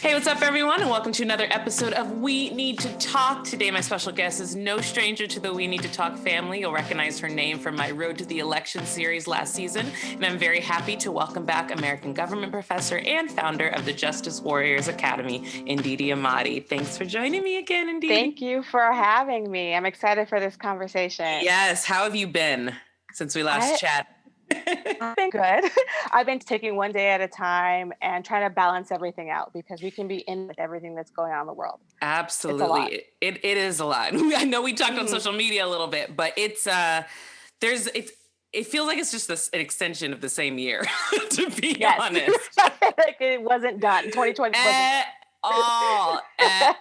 Hey, what's up, everyone, and welcome to another episode of We Need to Talk. Today, my special guest is no stranger to the We Need to Talk family. You'll recognize her name from my Road to the Election series last season, and I'm very happy to welcome back American government professor and founder of the Justice Warriors Academy, Ndidi Amadi. Thanks for joining me again, Ndidi. Thank you for having me. I'm excited for this conversation. Yes, how have you been since we last chat? I've been good. I've been taking one day at a time and trying to balance everything out because we can be in with everything that's going on in the world. Absolutely. It is a lot. I know we talked on social media a little bit, but it feels like it's just an extension of the same year, to be honest. Like it wasn't done. 2020 wasn't at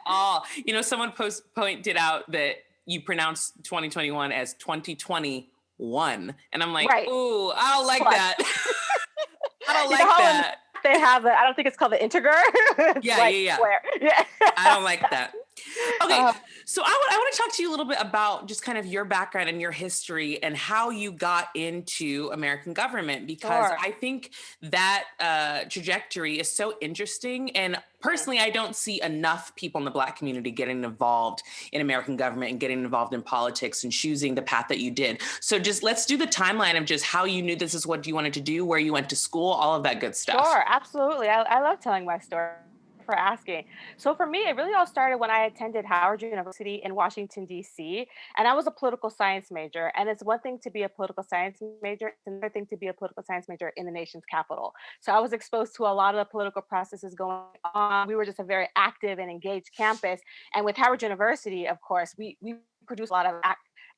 all. You know, someone pointed out that you pronounce 2021 as 2021. And I'm like, ooh, I don't like that. I don't like that. They have I don't think it's called the integer. Yeah. I don't like that. Okay, so I want to talk to you a little bit about just kind of your background and your history and how you got into American government, because I think that trajectory is so interesting. And personally, I don't see enough people in the Black community getting involved in American government and getting involved in politics and choosing the path that you did. So just let's do the timeline of just how you knew this is what you wanted to do, where you went to school, all of that good stuff. Sure, absolutely. I love telling my story. For asking. So for me, it really all started when I attended Howard University in Washington, D.C., and I was a political science major. And it's one thing to be a political science major, it's another thing to be a political science major in the nation's capital. So I was exposed to a lot of the political processes going on. We were just a very active and engaged campus. And with Howard University, of course, we produce a lot of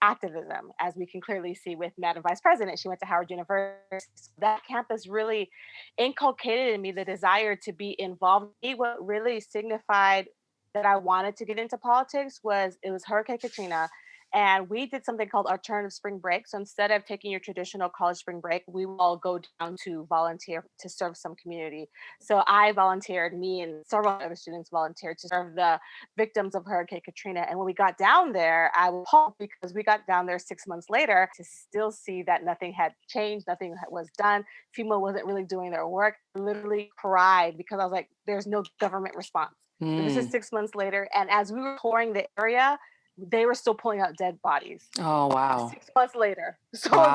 activism, as we can clearly see with Madam Vice President. She went to Howard University. That campus really inculcated in me the desire to be involved. What really signified that I wanted to get into politics was Hurricane Katrina. And we did something called alternative spring break. So instead of taking your traditional college spring break, we will all go down to volunteer to serve some community. So I volunteered, me and several other students volunteered to serve the victims of Hurricane Katrina. And when we got down there, I was appalled because we got down there 6 months later to still see that nothing had changed, nothing was done. FEMA wasn't really doing their work. I literally cried because I was like, there's no government response. This is 6 months later. And as we were touring the area, they were still pulling out dead bodies. Oh, wow. 6 months later. So I was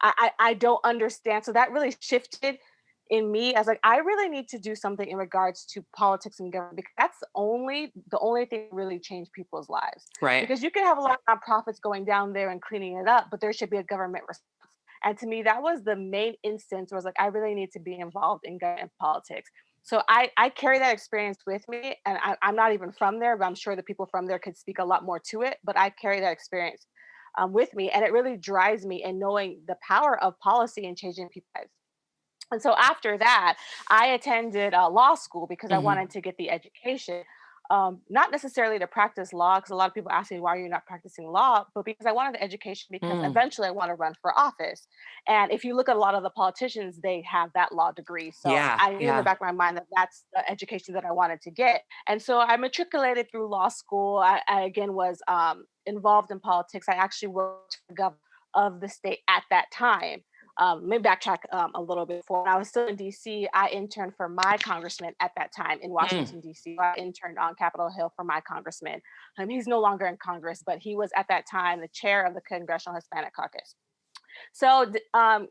like, I don't understand. So that really shifted in me as like, I really need to do something in regards to politics and government, because that's the only thing that really changed people's lives. Right. Because you can have a lot of nonprofits going down there and cleaning it up, but there should be a government response. And to me, that was the main instance where I was like, I really need to be involved in government politics. So I carry that experience with me, and I'm not even from there, but I'm sure the people from there could speak a lot more to it. But I carry that experience with me, and it really drives me in knowing the power of policy and changing people's lives. And so after that, I attended law school because I wanted to get the education. Not necessarily to practice law, because a lot of people ask me, why are you not practicing law? But because I wanted the education, because eventually I want to run for office. And if you look at a lot of the politicians, they have that law degree. So I knew in the back of my mind that that's the education that I wanted to get. And so I matriculated through law school. I again was involved in politics. I actually worked for the governor of the state at that time. Let me backtrack a little bit. Before, when I was still in DC, I interned for my congressman at that time in Washington, DC. I interned on Capitol Hill for my congressman. He's no longer in Congress, but he was at that time the chair of the Congressional Hispanic Caucus. So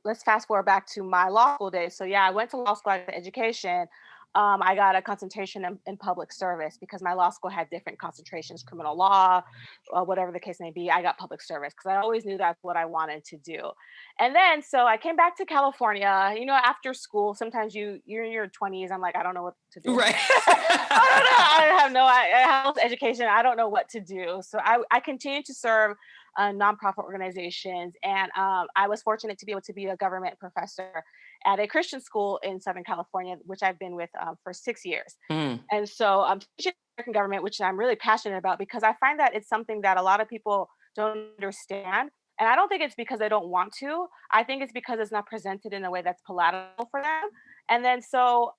let's fast forward back to my law school days. So I went to law school for education. I got a concentration in public service because my law school had different concentrations, criminal law, whatever the case may be. I got public service because I always knew that's what I wanted to do. And then, so I came back to California, after school, sometimes you're in your 20s. I'm like, I don't know what to do. Right. I don't know. I have education. I don't know what to do. So I continued to serve nonprofit organizations. And I was fortunate to be able to be a government professor at a Christian school in Southern California, which I've been with for 6 years. And so I'm teaching American government, which I'm really passionate about, because I find that it's something that a lot of people don't understand. And I don't think it's because they don't want to. I think it's because it's not presented in a way that's palatable for them. And then so,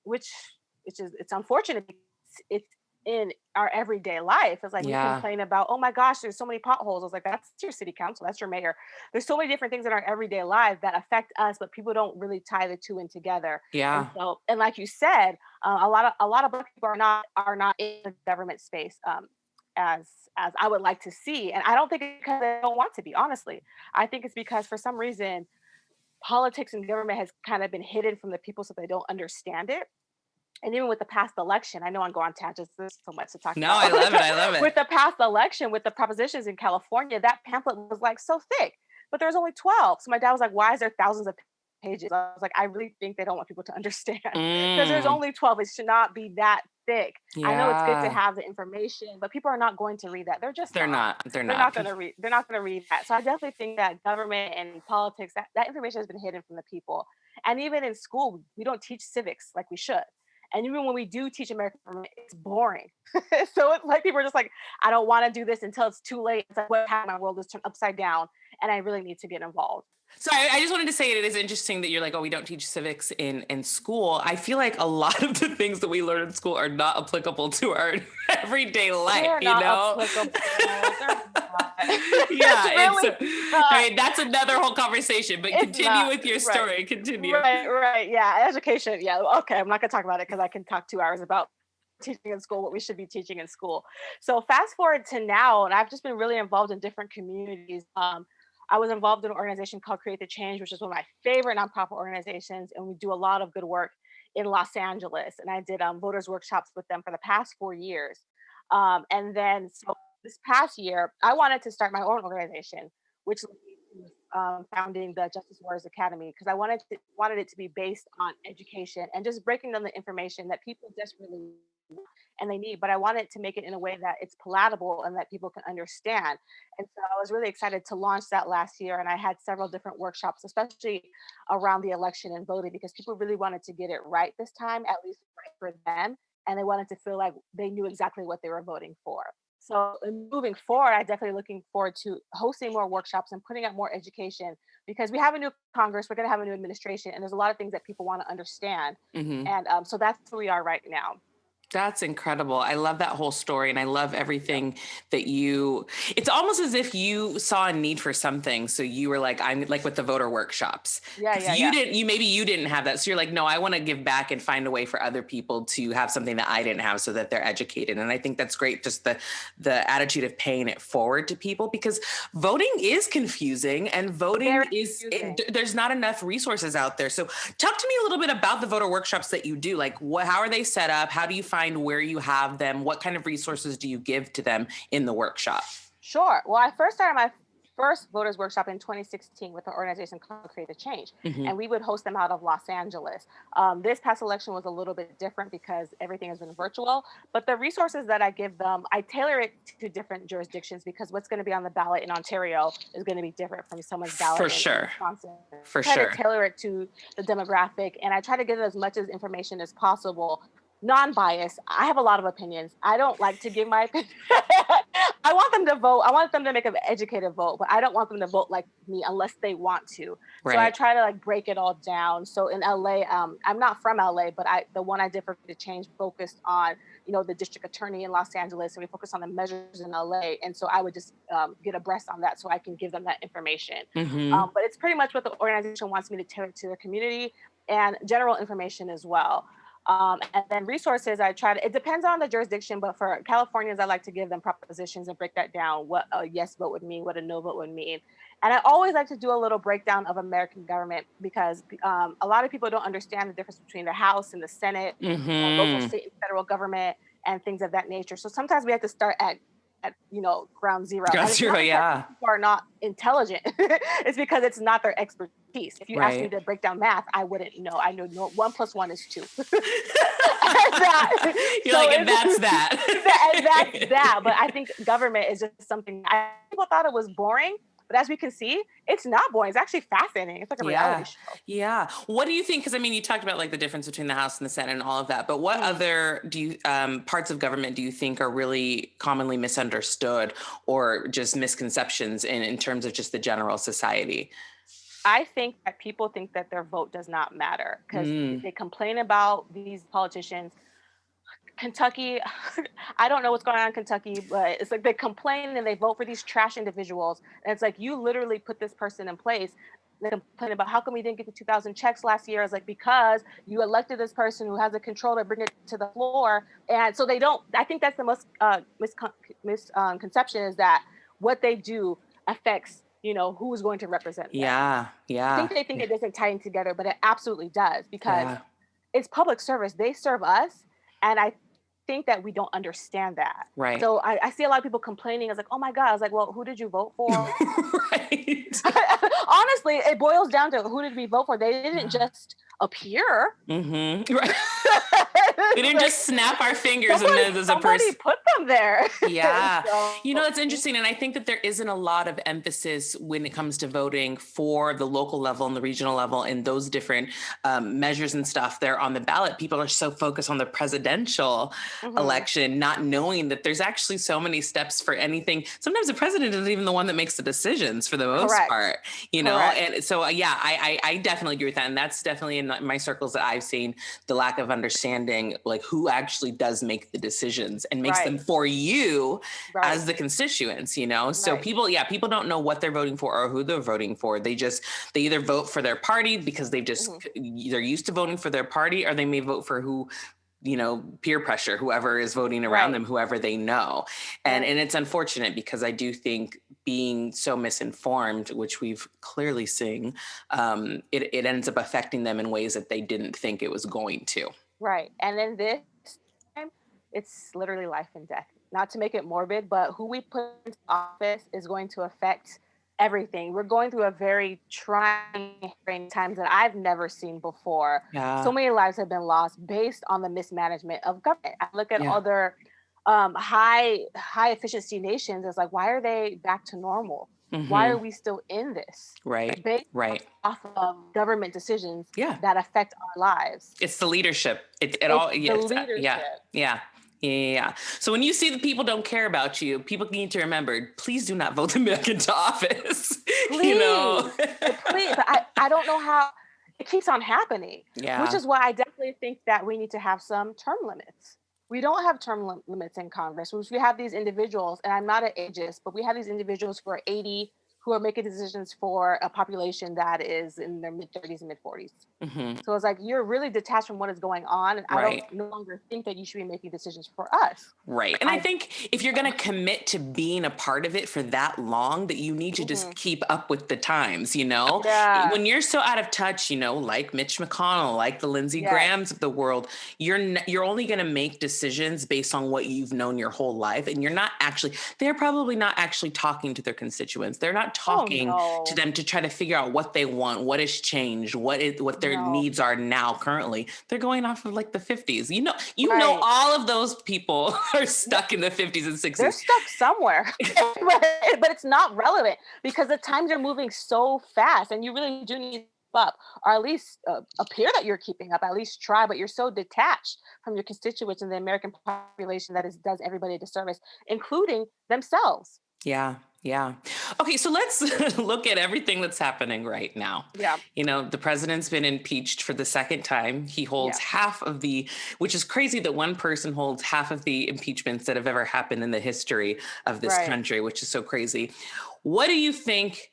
it's unfortunate. It's in our everyday life. It's like we Yeah. complain about, oh my gosh, there's so many potholes. I was like, that's your city council, that's your mayor. There's so many different things in our everyday life that affect us, but people don't really tie the two in together. And Yeah. so, and like you said, a lot of Black people are not in the government space, as as I would like to see. And I don't think it's because they don't want to be. Honestly, I think it's because for some reason politics and government has kind of been hidden from the people, so they don't understand it. And even with the past election, I know I'm going on tangents. There's so much to talk No, about. I love it. I love it. With the past election, with the propositions in California, that pamphlet was like so thick, but there was only 12. So my dad was like, "Why is there thousands of pages?" I was like, "I really think they don't want people to understand because there's Mm, only 12. It should not be that thick. I know it's good to yeah. have the information, but people are not going to read that. They're just They're not. not. They're They're not. not going to read. They're not going to read that. So I definitely think that government and politics, that information has been hidden from the people. And even in school, we don't teach civics like we should. And even when we do teach American government, it's boring. So it's like people are just like, I don't want to do this until it's too late. It's like what happened? My world is turned upside down, and I really need to get involved. So I just wanted to say it is interesting that you're like, oh, we don't teach civics in school. I feel like a lot of the things that we learn in school are not applicable to our everyday life, They're you not know? applicable. They're not. Yeah, It's it's really not. I mean, that's another whole conversation, but It's continue not. with your Right. story. Continue. Right. Right. Yeah. Education. Yeah. Okay. I'm not gonna talk about it because I can talk 2 hours about teaching in school, what we should be teaching in school. So fast forward to now, and I've just been really involved in different communities. I was involved in an organization called Create the Change, which is one of my favorite nonprofit organizations, and we do a lot of good work in Los Angeles. And I did voters workshops with them for the past 4 years. And then so this past year, I wanted to start my own organization, which led me to founding the Justice Warriors Academy because I wanted it to be based on education and just breaking down the information that people desperately and they need, but I wanted to make it in a way that it's palatable and that people can understand. And so I was really excited to launch that last year. And I had several different workshops, especially around the election and voting, because people really wanted to get it right this time, at least right for them. And they wanted to feel like they knew exactly what they were voting for. So moving forward, I definitely looking forward to hosting more workshops and putting out more education because we have a new Congress, we're going to have a new administration, and there's a lot of things that people want to understand. Hmm. And so that's who we are right now. That's incredible. I love that whole story and I love Yeah. everything that you it's almost as if you saw a need for something. So you were like, I'm like with the voter workshops. Yeah, Because yeah, yeah. you didn't have that. So you're like, no, I want to give back and find a way for other people to have something that I didn't have so that they're educated. And I think that's great, just the attitude of paying it forward to people because voting is confusing and Very voting is confusing. there's not enough resources out there. So talk to me a little bit about the voter workshops that you do. Like how are they set up? How do you find where you have them? What kind of resources do you give to them in the workshop? Sure. Well, I first started my first voters workshop in 2016 with an organization called Create the Change, Hmm. and we would host them out of Los Angeles. This past election was a little bit different because everything has been virtual, but the resources that I give them, I tailor it to different jurisdictions because what's going to be on the ballot in Ontario is going to be different from someone's ballot For in sure. Wisconsin. For Try to sure. tailor it to the demographic, and I try to give as much as information as possible non-biased. I have a lot of opinions. I don't like to give my opinion. I want them to vote. I want them to make an educated vote, but I don't want them to vote like me unless they want to. So I Right. try to like break it all down. So in LA, I'm not from LA, but the one I did for the change focused on the district attorney in Los Angeles, and we focused on the measures in LA. And so I would just get abreast on that so I can give them that information. Hmm. But it's pretty much what the organization wants me to tailor to their community and general information as well. And then resources, it depends on the jurisdiction, but for Californians, I like to give them propositions and break that down, what a yes vote would mean, what a no vote would mean. And I always like to do a little breakdown of American government because a lot of people don't understand the difference between the House and the Senate, local, Hmm. state, and federal government, and things of that nature. So sometimes we have to start at ground zero. Ground And it's zero. not because Yeah. people are not intelligent. It's because it's not their expertise. If you asked me Right. to break down math, I wouldn't know. I know no, 1 + 1 is 2. That. You're So like, and that's it's and that's that. that. But I think government is just something people thought it was boring, but as we can see, it's not boring. It's actually fascinating. It's like a reality Yeah. show. Yeah. What do you think? Because I mean, you talked about like the difference between the House and the Senate and all of that, but what Mm. other parts of government do you think are really commonly misunderstood or just misconceptions in terms of just the general society? I think that people think that their vote does not matter because Mm. they complain about these politicians Kentucky, I don't know what's going on in Kentucky, but it's like they complain and they vote for these trash individuals. And it's like you literally put this person in place. They complain about how come we didn't get the 2,000 checks last year. I was like, because you elected this person who has the control to bring it to the floor. And so they don't, I think that's the most misconception is that what they do affects, who is going to represent them. Yeah, I yeah, think they think it doesn't tie in together, but it absolutely does because yeah. it's public service. They serve us. And I think that we don't understand that. Right. So I see a lot of people complaining. I was like, oh my God. I was like, well, who did you vote for? Right. Honestly, it boils down to who did we vote for? They didn't Yeah. just appear. Right. We didn't Like, just snap our fingers and somebody, there's a somebody person. put them there. Yeah. So, It's interesting. And I think that there isn't a lot of emphasis when it comes to voting for the local level and the regional level and those different measures and stuff there on the ballot. People are so focused on the presidential mhm. election, not knowing that there's actually so many steps for anything. Sometimes the president isn't even the one that makes the decisions for the most Correct. part, Correct. And so, yeah, I definitely agree with that. And that's definitely in my circles that I've seen the lack of understanding, like who actually does make the decisions and makes them Right. for you Right. as the constituents. So Right. people don't know what they're voting for or who they're voting for. They either vote for their party because Mhm. they're used to voting for their party, or they may vote for who, peer pressure, whoever is voting around Right. them, whoever they know. And Right. it's unfortunate because I do think being so misinformed, which we've clearly seen, it ends up affecting them in ways that they didn't think it was going to. Right. And then this time, it's literally life and death. Not to make it morbid, but who we put into office is going to affect everything. We're going through a very trying times that I've never seen before. So Yeah. many lives have been lost based on the mismanagement of government. I look at Yeah. other high efficiency nations. It's like, why are they back to normal? Why are Hmm. we still in this? Right. Based Right. off of government decisions Yeah. that affect our lives. It's the leadership. It It's all, the yeah, yeah, leadership. yeah. Yeah. So when you see that people don't care about you, people need to remember, please do not vote them back into office. you know? Please, please. I don't know how it keeps on happening, which Yeah. is why I definitely think that we need to have some term limits. We don't have term limits in Congress, which we have these individuals, and I'm not an ageist, but we have these individuals who are 80 who are making decisions for a population that is in their mid 30s and mid 40s. Hmm. So it's like you're really detached from what is going on, and I don't Right. no longer think that you should be making decisions for us. Right. And I I think if you're going to commit to being a part of it for that long, that you need to just mhm. keep up with the times. Yeah. When you're so out of touch, like Mitch McConnell, like the Lindsey Yes. Grahams of the world, you're only going to make decisions based on what you've known your whole life. And they're probably not actually talking to their constituents. They're not Oh talking to no. them to try to figure out what they want, what has changed, what their No. needs are now currently. They're going off of like the 50s. You know Right. all of those people are Yeah, stuck in the 50s and they're 60s. stuck somewhere. But it's not relevant because the times are moving so fast and you really do need to keep up or at least appear that you're keeping up, at least try, but you're so detached from your constituents and the American population that does everybody a disservice, including themselves. Yeah, yeah. Okay, so let's look at everything that's happening right now. Yeah. The president's been impeached for the second time. He holds Yes. half of which is crazy that one person holds half of the impeachments that have ever happened in the history of this Right. country, which is so crazy. What do you think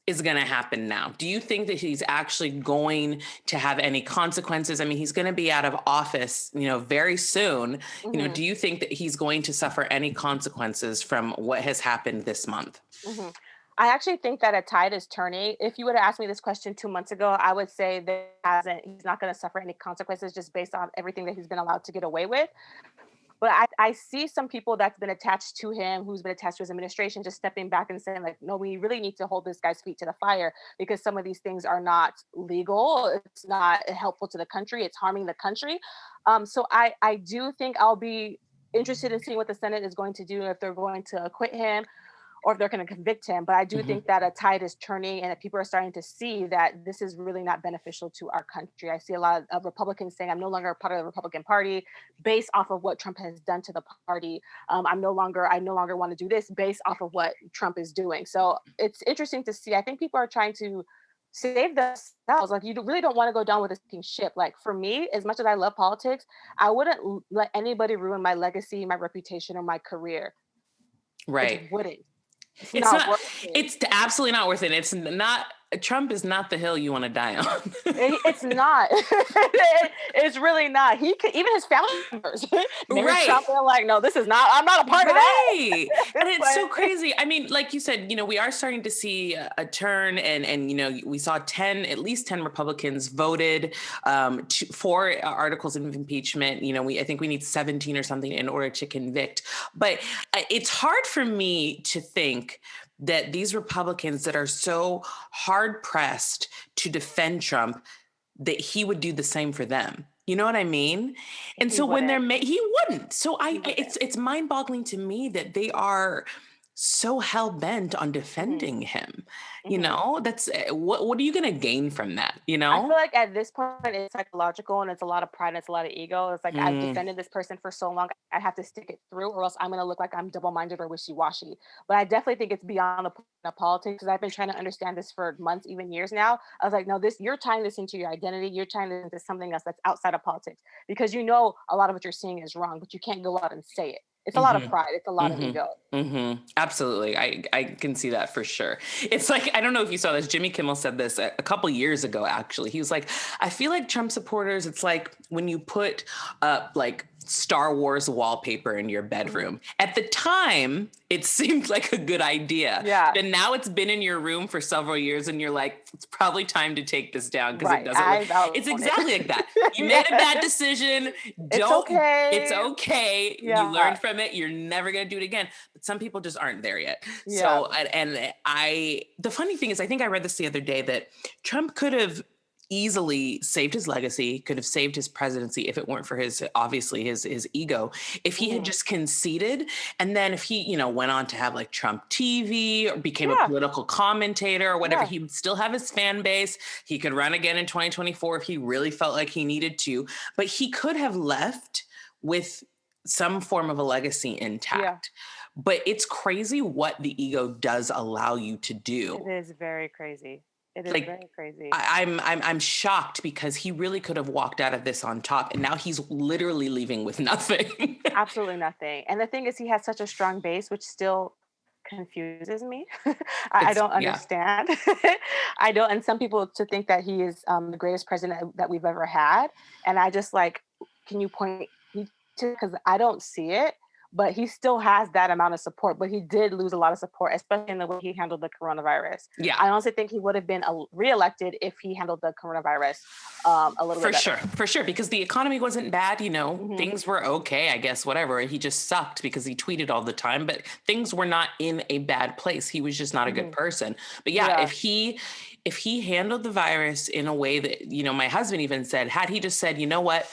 is going to happen now? Do you think that he's actually going to have any consequences? I mean, he's going to be out of office, very soon. Hmm. Do you think that he's going to suffer any consequences from what has happened this month? Hmm. I actually think that a tide is turning. If you would have asked me this question 2 months ago, I would say that he's not going to suffer any consequences just based on everything that he's been allowed to get away with. But I see some people that's been attached to him, who's been attached to his administration, just stepping back and saying, like, no, we really need to hold this guy's feet to the fire because some of these things are not legal. It's not helpful to the country. It's harming the country. So I do think I'll be interested in seeing what the Senate is going to do if they're going to acquit him or if they're going to convict him. But I do Mhm. think that a tide is turning and that people are starting to see that this is really not beneficial to our country. I see a lot of Republicans saying, I'm no longer a part of the Republican Party based off of what Trump has done to the party. I no longer want to do this based off of what Trump is doing. So it's interesting to see. I think people are trying to save themselves. Like, you really don't want to go down with a sinking ship. Like, for me, as much as I love politics, I wouldn't let anybody ruin my legacy, my reputation, or my career. I just Right. wouldn't. It's It's not not, worth it. it's absolutely not worth it. It's not, Trump is not the hill you want to die on. It's not. It's really not. He could, even his family members, Mary Right. Trump, they're like, no, this is not. I'm not a part of that. Right. And it's so But crazy. I mean, like you said, we are starting to see a turn, and we saw at least 10 Republicans voted for articles of impeachment. I think we need 17 or something in order to convict. But it's hard for me to think that these Republicans that are so hard pressed to defend Trump, that he would do the same for them. You know what I mean? And he so when wouldn't. he wouldn't. So He wouldn't. it's mind boggling to me that they are so hell bent on Mhm, defending him. mhm. That's what are you going to gain from that? I feel like at this point it's psychological and it's a lot of pride and it's a lot of ego. It's like, I've Mm, defended this person for so long, I have to stick it through, or else I'm going to look like I'm double-minded or wishy-washy. But I definitely think it's beyond the point of politics, because I've been trying to understand this for months, even years now. I was like, no, this, you're tying this into your identity. You're tying this into something else that's outside of politics, because a lot of what you're seeing is wrong, but you can't go out and say it. It's a lot of mhm. pride. It's a lot of Mhm. ego. Absolutely. I can see that for sure. It's like, I don't know if you saw this. Jimmy Kimmel said this a couple years ago, actually. He was like, I feel like Trump supporters, it's like when you put up like Star Wars wallpaper in your Mhm. bedroom. At the time, it seemed like a good idea. Yeah. But now it's been in your room for several years and you're like, it's probably time to take this down because it Right. doesn't look. I It's own it. exactly like that. You made a bad Yeah. decision. It's It's okay. okay. You Yeah. learned from it. You're never going to do it again. But some people just aren't there yet. Yeah. So, the funny thing is, I think I read this the other day that Trump could have easily saved his legacy, could have saved his presidency if it weren't for his ego. If he had Mhm. just conceded, and then if he, went on to have like Trump TV or became a Yeah. political commentator or whatever, Yeah. he would still have his fan base. He could run again in 2024 if he really felt like he needed to. But he could have left with some form of a legacy Yeah. intact. But it's crazy what the ego does allow you to It do. is very crazy. It is Like, very crazy. I'm shocked because he really could have walked out of this on top, and now he's literally leaving with nothing. Absolutely nothing. And the thing is, he has such a strong base, which still confuses me. I It's don't yeah. understand. I don't. And some people to think that he is the greatest president that we've ever had. And I just like, can you point me to? Because I don't see it. But he still has that amount of support. But he did lose a lot of support, especially in the way he handled the coronavirus. Yeah. I honestly think he would have been reelected if he handled the coronavirus a little bit better. For sure, because the economy wasn't bad, Hmm. things were okay, I guess, whatever. He just sucked because he tweeted all the time, but things were not in a bad place. He was just not a good Hmm. person. But yeah, Yeah. if he handled the virus in a way that, my husband even said, had he just said, you know what,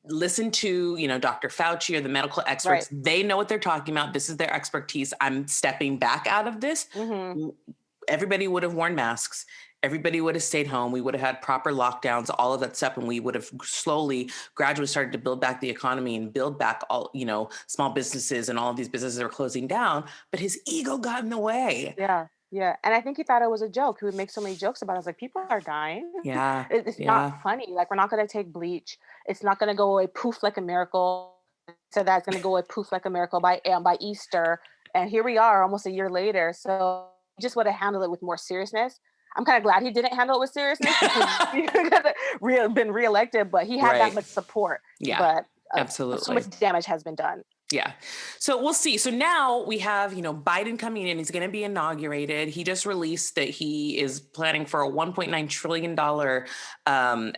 listen to, Dr. Fauci or the medical Right. experts, they know what they're talking about. This is their expertise. I'm stepping back out of this. Hmm. Everybody would have worn masks. Everybody would have stayed home. We would have had proper lockdowns, all of that stuff. And we would have slowly, gradually started to build back the economy and build back all, small businesses, and all of these businesses are closing down. But his ego got in the way. Yeah, yeah, and I think he thought it was a joke. He would make so many jokes about it. I was like, "People are dying. Yeah. It's not Yeah. funny. Like, we're not gonna take bleach. It's not gonna go away poof like a miracle. So that's gonna go away poof like a miracle by Easter." And here we are, almost a year later. So he just would have handled it with more seriousness. I'm kind of glad he didn't handle it with seriousness, because he could have been reelected. But he had that Right. much support. Yeah. But so Absolutely. much damage has been done. Yeah. So we'll see. So now we have, Biden coming in. He's going to be inaugurated. He just released that he is planning for a $1.9 trillion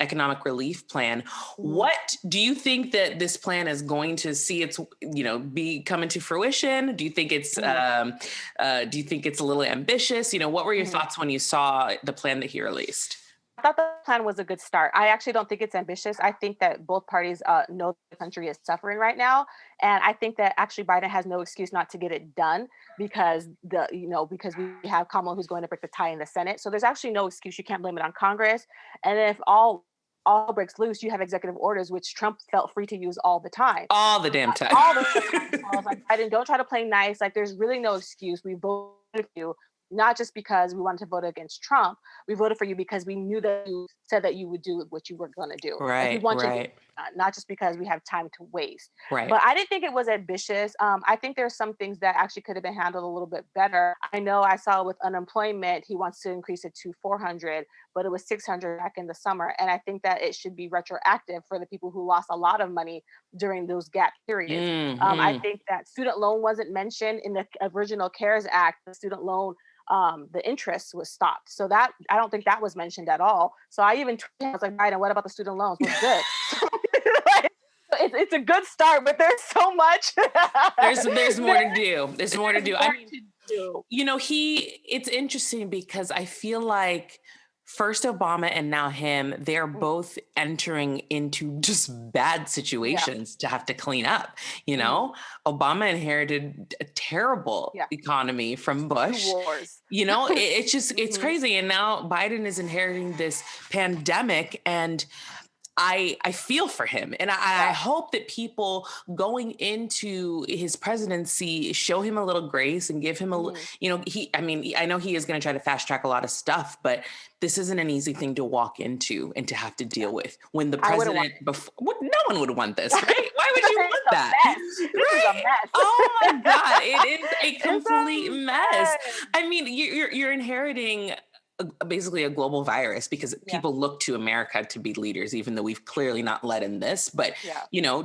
economic relief plan. Mhm. What do you think that this plan is going to see its, be coming to fruition? Do you think Mhm. do you think it's a little ambitious? What were your Mhm. thoughts when you saw the plan that he released? I thought the plan was a good start. I actually don't think it's ambitious. I think that both parties know the country is suffering right now, and I think that actually Biden has no excuse not to get it done, because because we have Kamala who's going to break the tie in the Senate. So there's actually no excuse. You can't blame it on Congress. And if all breaks loose, you have executive orders, which Trump felt free to use all the time. All the damn time. All the time. So I was like, Biden, don't try to play nice. Like, there's really no excuse. We voted for you. not just because we wanted to vote against Trump. We voted for you because we knew that you said that you would do what you were going to do. Like we Right, want you to get right, it done, not just because we have time to waste. right. But I didn't think it was ambitious. I think there's some things that actually could have been handled a little bit better. I know I saw with unemployment, he wants to increase it to 400, but it was 600 back in the summer. And I think that it should be retroactive for the people who lost a lot of money during those gap periods. I Mm-hmm. think that student loan wasn't mentioned in the original CARES Act. The student loan, the interest was stopped. So that I don't think that was mentioned at all. So I even tweeted, I was like, Biden, what about the student loans? What's good? So, like, it's a good start, but there's so much. There's more to do. There's more to do. I More mean, to do. it's interesting because I feel like first Obama and now him, they're Mm, both entering into just bad yeah. situations to have to clean up. Mhm. Obama inherited a terrible Yeah. economy from Two Bush. wars. It's just, it's Mhm. crazy. And now Biden is inheriting this pandemic, and I feel for him, and I Yeah. hope that people going into his presidency show him a little grace and give him Mhm. I mean, I know he is going to try to fast track a lot of stuff, but this isn't an easy thing to walk into and to have to Yeah. deal with when the I wouldn't want president before, no one would want this, right? Why would you want it's a that? mess. This is a Right? mess. Oh my God, it is a It's a complete mess. mess. I mean, you're inheriting basically a global virus because Yeah. people look to America to be leaders, even though we've clearly not led in this. But Yeah.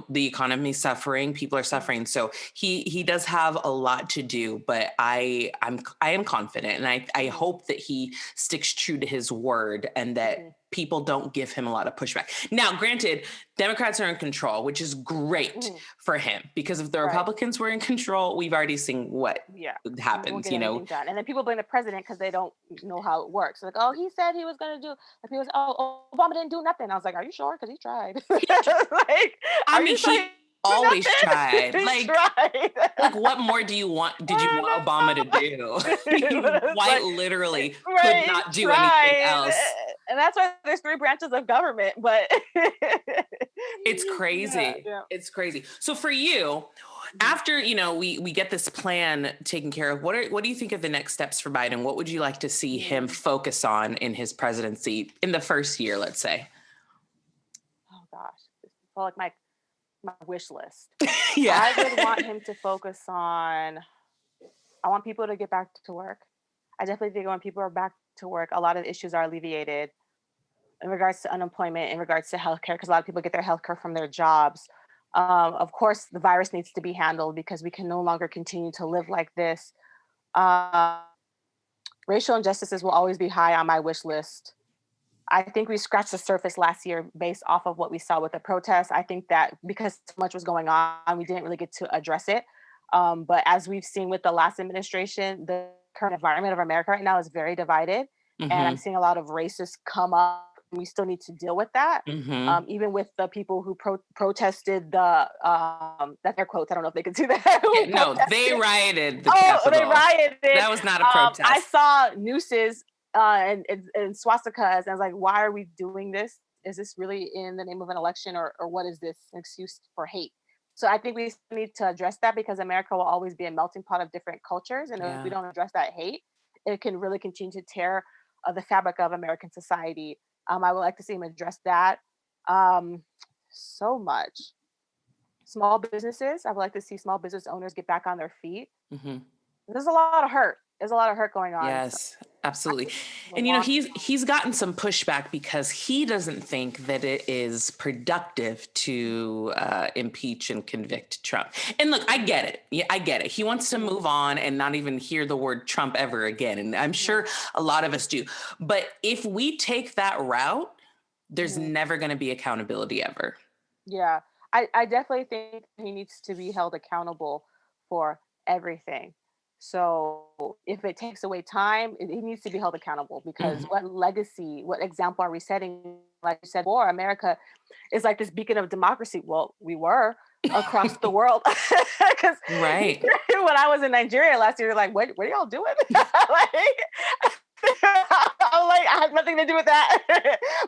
the economy is suffering, people are Mhm. suffering. So he does have a lot to do. But I am confident, and I Mhm. hope that he sticks true to his word and that Mhm. people don't give him a lot of pushback. Now, granted, Democrats are in control, which is great Mhm. for him, because if the Right. Republicans were in control, we've already seen what Yeah. We won't happens. get anything done. And then people blame the president because they don't know how it works. Like, oh, he said he was going to do. And people say, oh, Obama didn't do nothing. I was like, are you sure? Because he tried. Like, I are mean, you sure he he did always nothing? tried. He Like, tried. what more do you want? Did you I want Obama to know. do? He It's quite like, literally could right, he not do anything tried. else. And that's why there's three branches of government. But It's yeah, crazy. yeah. It's crazy. So for you, Mhm. after we get this plan taken care of, what do you think are the next steps for Biden? What would you like to see him Mm. focus on in his presidency in the first year, let's say? Oh gosh, it's like my wish list. Yeah. I would want him to focus on. I want people to get back to work. I definitely think when people are back to work, a lot of issues are alleviated in regards to unemployment, in regards to healthcare, because a lot of people get their healthcare from their jobs. Of course, the virus needs to be handled because we can no longer continue to live like this. Uh, Racial injustices will always be high on my wish list. I think we scratched the surface last year based off of what we saw with the protests. I think that because so much was going on, we didn't really get to address it. But as we've seen with the last administration, the current environment of America right now is very divided. And I'm Hmm. seeing a lot of racists come up. We still need to deal with that. Hmm. Even with the people who protested the, that's their quotes. I don't know if they can see that. Yeah, Who no, they protested rioted the Oh, they Capitol. rioted. That was not a I protest. saw nooses and swastikas, and I was like, why are we doing this? Is this really in the name of an election, or what is this an excuse for hate? So I think we need to address that because America will always be a melting pot of different cultures, and if we Yeah. don't address that hate, it can really continue to tear the fabric of American society. I would like to see him address that. Um, so much. Small businesses. I would like to see small business owners get back on their feet. Hmm. There's a lot of hurt. There's a lot of hurt going on. So Yes, absolutely. would And want. he's gotten some pushback because he doesn't think that it is productive to impeach and convict Trump. And look, I get it. Yeah, I get it. He wants to Mhm, move on and not even hear the word Trump ever again. And I'm mhm, sure a lot of us do. But if we take that route, there's mhm. never going to be accountability ever. Yeah, I definitely think he needs to be held accountable for everything. So if it takes away time, he needs to be held accountable because Mhm. what legacy, what example are we setting? Like you said, before America is like this beacon of democracy. Well, we were across the world because Right. when I was in Nigeria last year, like, what are y'all doing? Like, I'm like, I had nothing to do with that.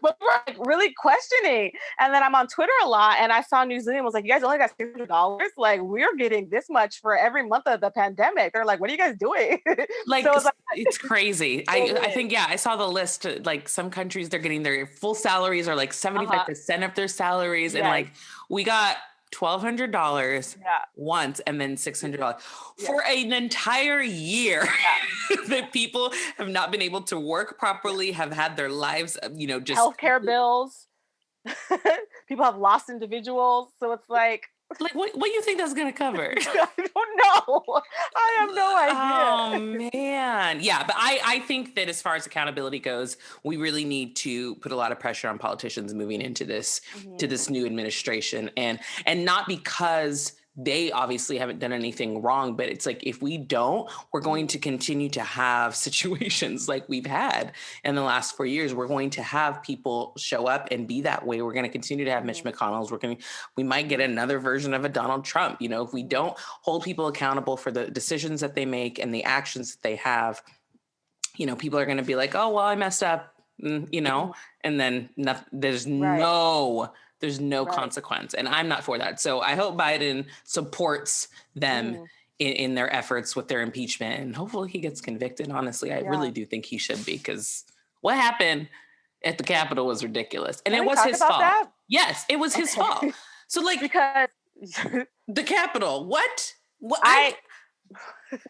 But we're like really questioning. And then I'm on Twitter a lot, and I saw New Zealand was like, "You guys only got $600. Like, we're getting this much for every month of the pandemic." They're like, "What are you guys doing?" Like, So it's like, it's crazy. I it think, is. yeah, I saw the list. Like, some countries, they're getting their full salaries or like Uh-huh. 75% of their salaries. And Yes. like, we got $1,200 Yeah. once and then $600 Yes. for an entire year Yeah. that people have not been able to work Yeah. properly, have had their lives, just Healthcare bills. People have lost individuals. So it's like, like, what do you think that's going to cover? I don't know. I have no idea. Oh man. Yeah, but I think that as far as accountability goes, we really need to put a lot of pressure on politicians moving into this to Mhm. this new administration, and not because they obviously haven't done anything wrong, but it's like if we don't, we're going to Mhm. continue to have situations like we've had in the last 4 years. We're going to have people show up and be that way. We're going to continue to have Mitch Mhm. McConnell's. We might get another version of a Donald Trump. If we Mhm. don't hold people accountable for the decisions that they make and the actions that they have, people are going to be like, oh, well, I messed up, Mhm. and then Right. there's no Right. consequence. And I'm not for that. So I hope Biden supports them Mhm. in their efforts with their impeachment. And hopefully he gets convicted. Honestly, I really Yeah. do think he should be, because what happened at the Capitol was ridiculous. And Can it we was talk his about fault. that? Yes, it was his fault. Okay. So, like, Because the Capitol, what? What? I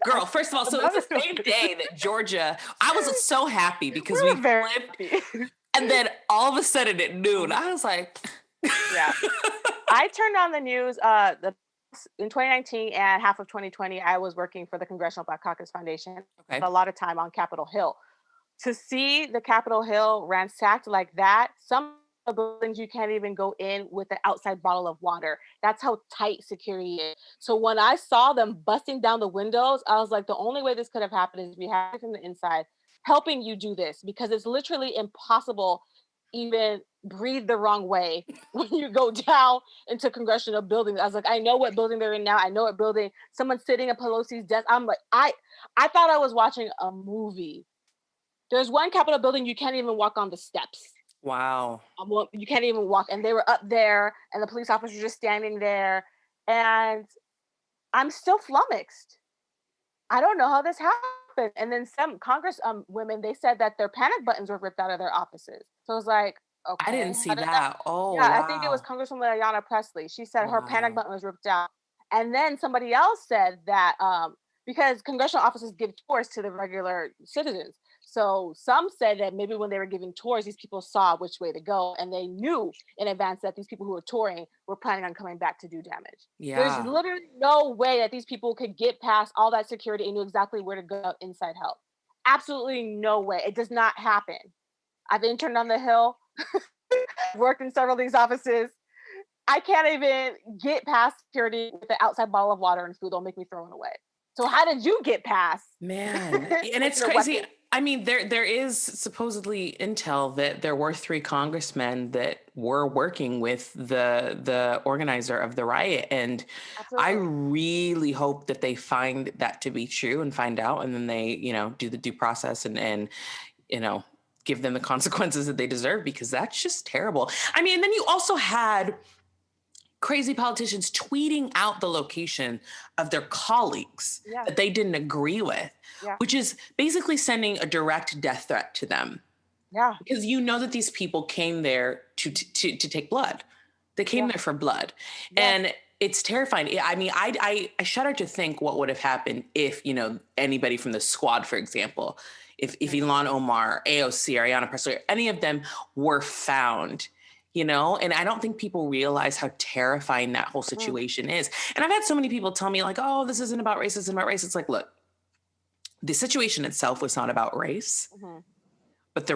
Girl, first of all, so it's the same day that Georgia, I was so happy because we we were very flipped. happy. And then all of a sudden at noon, Mhm. I was like, Yeah. I turned on the news the in 2019 and half of 2020. I was working for the Congressional Black Caucus Foundation. okay. A lot of time on Capitol Hill. To see the Capitol Hill ransacked like that, some of the buildings you can't even go in with an outside bottle of water. That's how tight security is. So when I saw them busting down the windows, I was like, the only way this could have happened is we have it from the inside helping you do this, because it's literally impossible even breathe the wrong way when you go down into congressional buildings. I was like, I know what building they're in now. I know what building someone's sitting at Pelosi's desk. I'm like, I thought I was watching a movie. There's one Capitol building you can't even walk on the steps. Wow. Well, you can't even walk, and they were up there, and the police officers just standing there, and I'm still flummoxed. I don't know how this happened. And then some Congress women, they said that their panic buttons were ripped out of their offices. So I was like, I didn't okay, see how did that? that. Oh, Yeah, I think it was wow. Congresswoman Ayanna Presley. She said her panic Wow. button was ripped out. And then somebody else said that because congressional officers give tours to the regular citizens. So some said that maybe when they were giving tours, these people saw which way to go, and they knew in advance that these people who were touring were planning on coming back to do damage. There's Yeah. literally no way that these people could get past all that security and knew exactly where to go inside help. Absolutely no way. It does not happen. I've interned on the Hill, worked in several of these offices. I can't even get past security with the outside bottle of water and food. They'll make me throw it away. So how did you get past Man. And with it's your crazy. weapon? I mean, there is supposedly intel that there were 3 congressmen that were working with the organizer of the riot. And I Absolutely. really hope that they find that to be true and find out, and then they, do the due process, and you know, give them the consequences that they deserve, because that's just terrible. I mean, and then you also had crazy politicians tweeting out the location of their colleagues Yeah. that they didn't agree with, Yeah. which is basically sending a direct death threat to them, Yeah. because you know that these people came there to take blood. They came Yeah. there for blood, Yes. and it's terrifying. I mean, I shudder to think what would have happened if anybody from the squad, for example, if Mhm. Ilhan Omar, AOC, or Ayanna Pressley, or any of them were found. And I don't think people realize how terrifying that whole Mm. situation is. And I've had so many people tell me, like, oh, this isn't about race, this isn't about race. It's like, look, the situation itself was not about race, Mhm. but the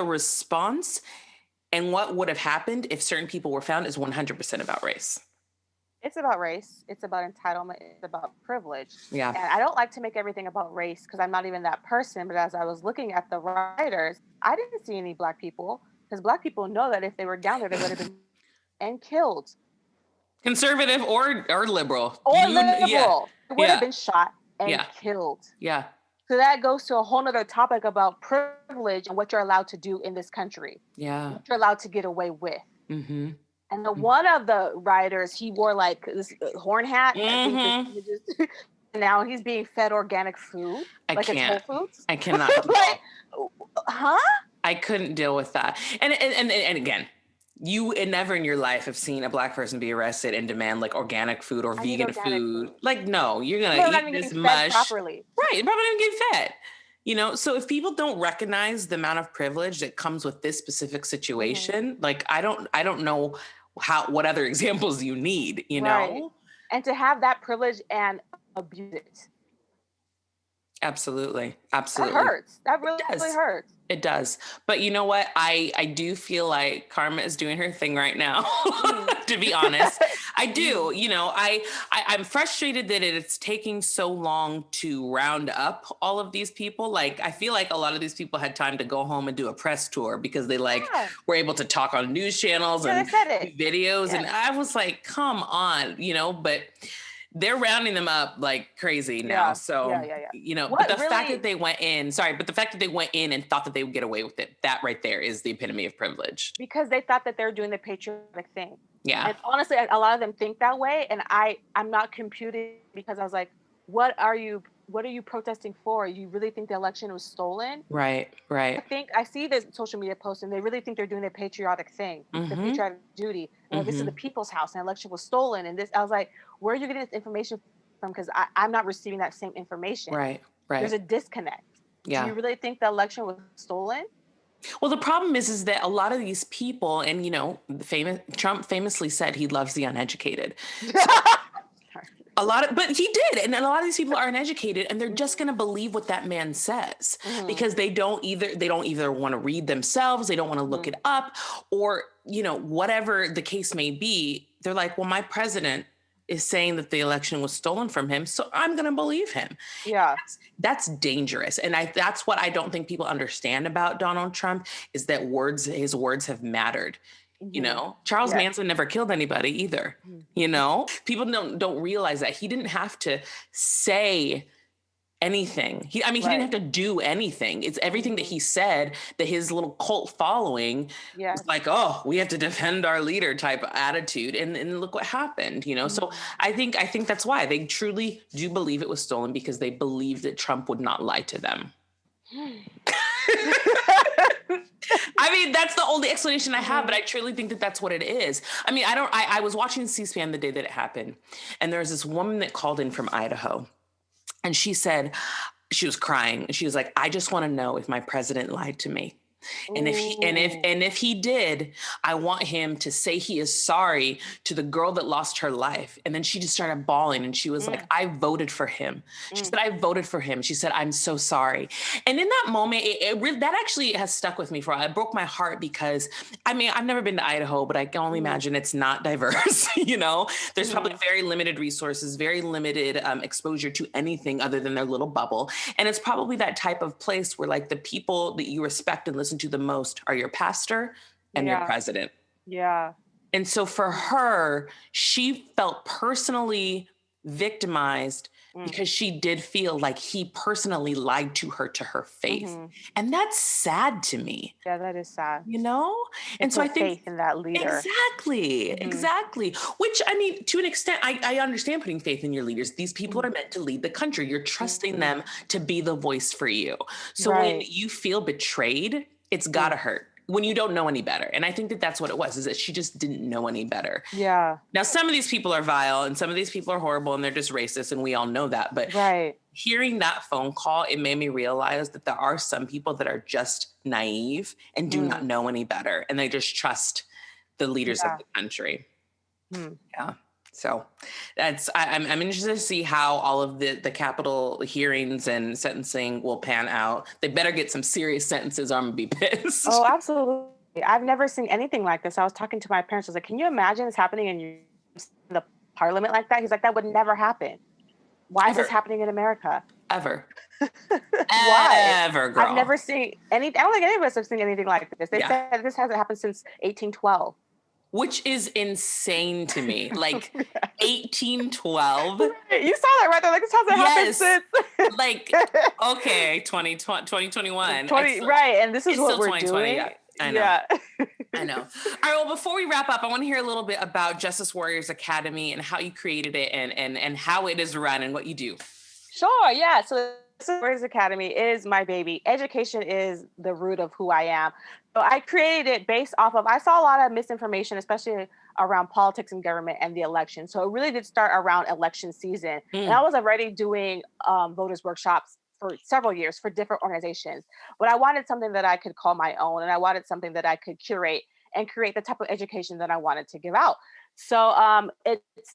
response, and what would have happened if certain people were found is 100% about race. It's about race. It's about entitlement. It's about privilege. Yeah. And I don't like to make everything about race because I'm not even that person. But as I was looking at the writers, I didn't see any black people, because black people know that if they were down there, they would have been and killed, Conservative or liberal. or Yeah. liberal. They would have Yeah. been shot and Yeah. killed. Yeah. So that goes to a whole nother topic about privilege and what you're allowed to do in this country, Yeah. what you're allowed to get away with. Mm-hmm. And one of the rioters, he wore like this horn hat. I think this Mm-hmm. images. Now he's being fed organic food, I like it's Whole can't. Foods. I cannot Like, handle. huh? I couldn't deal with that. And again, you never in your life have seen a Black person be arrested and demand like organic food or I need vegan organic food. food. Like, no, you're gonna People are not eat even this getting fed mush. properly. Right, and probably not even get fed. You know, so if people don't recognize the amount of privilege that comes with this specific situation, like I don't know what other examples you need, you Right. know? And to have that privilege and abuse it, Absolutely. that Absolutely. hurts. That It really does. hurts. It does. But you know what? I do feel like karma is doing her thing right now, Mhm. to be honest. I do. Mhm. You know, I'm frustrated that it's taking so long to round up all of these people. Like, I feel like a lot of these people had time to go home and do a press tour because they like Yeah. were able to talk on news channels Yeah, they and said do it. videos. Yeah. And I was like, come on, you know, but they're rounding them up like crazy now. Yeah. So, Yeah. Yeah. Yeah. you know, but What the fact really that they went in, sorry, but the fact that they went in and thought that they would get away with it, that right there is the epitome of privilege. because they thought that they were doing the patriotic thing. Yeah. And honestly, a lot of them think that way. And I'm not computing because I was like, what are you protesting for? You really think the election was stolen? Right. I Right. think I see this social media posts and they really think they're doing a patriotic thing, the Mm-hmm. patriotic duty. And this is the Mm-hmm. people's house and election was stolen. And this, I was like, where are you getting this information from? Because I'm not receiving that same information. Right. There's Right. a disconnect. Do Yeah. you really think the election was stolen? Well, the problem is that a lot of these people, and you know, Trump famously said he loves the uneducated. So a lot of, but he did, and a lot of these people are uneducated, and they're just going to believe what that man says Mhm, because they don't either want to read themselves, they don't want to look mhm. it up, or you know, whatever the case may be. They're like, well, my president is saying that the election was stolen from him, so I'm going to believe him. Yeah. That's dangerous, and that's what I don't think people understand about Donald Trump is that his words have mattered. You Mhm. know, Charles Yes. Manson never killed anybody either. Mhm. You know, people don't realize that he didn't have to say anything. He didn't Right. have to do anything. It's everything that Mhm. he said that his little cult following was Yes. like, oh, we have to defend our leader type of attitude. And look what happened, you know? So Mhm. I think that's why they truly do believe it was stolen because they believe that Trump would not lie to them. I mean, that's the only explanation I have, but Mhm. I truly think that that's what it is. I mean, I was watching C-SPAN the day that it happened, and there was this woman that called in from Idaho, and she said, she was crying, and she was like, I just want to know if my president lied to me. And if he and if Ooh. and if he did, I want him to say he is sorry to the girl that lost her life. And then she just started bawling and she was like, Mm, I voted for him. She mm. said, I voted for him. She said, I'm so sorry. And in that moment, that actually has stuck with me for a while. It broke my heart because I mean, I've never been to Idaho, but I can only Mhm. imagine it's not diverse. You know, there's probably Mhm. very limited resources, very limited exposure to anything other than their little bubble. And it's probably that type of place where like the people that you respect and listen to the most are your pastor and your Yeah. president. Yeah. And so for Mm, her, she felt personally victimized mm. because she did feel like he personally lied to her face. Mhm. And that's sad to me, Yeah, that is sad. you know? They And so I put think faith in that leader. exactly, Mhm. exactly. Which I mean, to an extent, I understand putting faith in your leaders. These people Mhm. are meant to lead the country. You're trusting Mhm. them to be the voice for you. So when Right. you feel betrayed, it's Mm. gotta hurt when you don't know any better. And I think that that's what it was, is that she just didn't know any better. Yeah. Now, some of these people are vile and some of these people are horrible and they're just racist and we all know that. But Right. hearing that phone call, it made me realize that there are some people that are just naive and do not Mm. know any better. And they just trust the leaders of Yeah. the country. Mm. Yeah. So I'm interested to see how all of the capital hearings and sentencing will pan out. They better get some serious sentences or I'm gonna be Oh, pissed. absolutely. I've never seen anything like this. I was talking to my parents. I was like, "Can you imagine this happening in the parliament like that?" He's like, "That would never happen. Why is this Ever. happening in America? Ever. Why? Ever, I've girl. never seen any. I don't think any of us have seen anything like this. They Yeah. said this hasn't happened since 1812. which is insane to me. Like 1812. You saw that right there. Like, this hasn't happened since. Like, okay, 2021. 20, right. And this is what we're 2020. doing. Yeah, I know. Yeah. I know. All right. Well, before we wrap up, I want to hear a little bit about Justice Warriors Academy and how you created it and how it is run and what you do. Sure. Yeah. So Warriors Academy is my baby. Education is the root of who I am. So I created it based off of, I saw a lot of misinformation, especially around politics and government and the election. So it really did start around election season. And I was already doing voters workshops for several years for different organizations. But I wanted something that I could call my own, and I wanted something that I could curate and create the type of education that I wanted to give out. So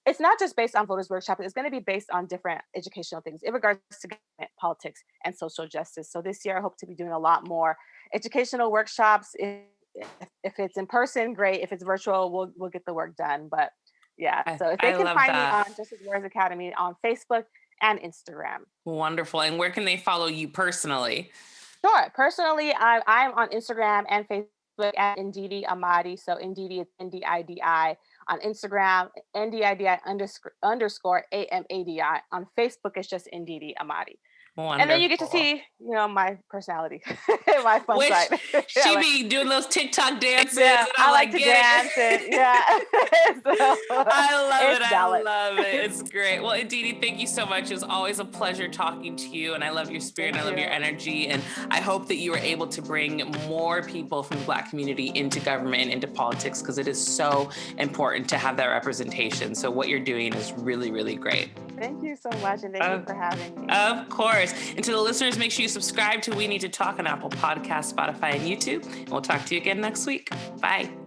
it's not just based on voters workshop. It's going to be based on different educational things in regards to government, politics, and social justice. So this year I hope to be doing a lot more educational workshops. If it's in person, great. If it's virtual, we'll get the work done. But yeah, so if they can find me on Justice Warriors Academy on Facebook and Instagram. Wonderful. And where can they follow you personally? Sure. Personally, I'm on Instagram and Facebook at Ndidi Amadi. So Ndidi is Ndidi. On Instagram, Ndidi underscore AMADI. On Facebook, it's just Ndidi Amadi. Wonderful. And then you get to see, my personality, my fun side. She be doing those TikTok dances. Yeah, I like to dance. Yeah. I love it. I love it. It's great. Well, Ndidi, thank you so much. It was always a pleasure talking to you. And I love your spirit. And I love your energy. And I hope that you were able to bring more people from the Black community into government and into politics, because it is so important to have that representation. So what you're doing is really, really great. Thank you so much. And thank you for having me. Of course. And to the listeners, make sure you subscribe to We Need to Talk on Apple Podcasts, Spotify, and YouTube. And we'll talk to you again next week. Bye.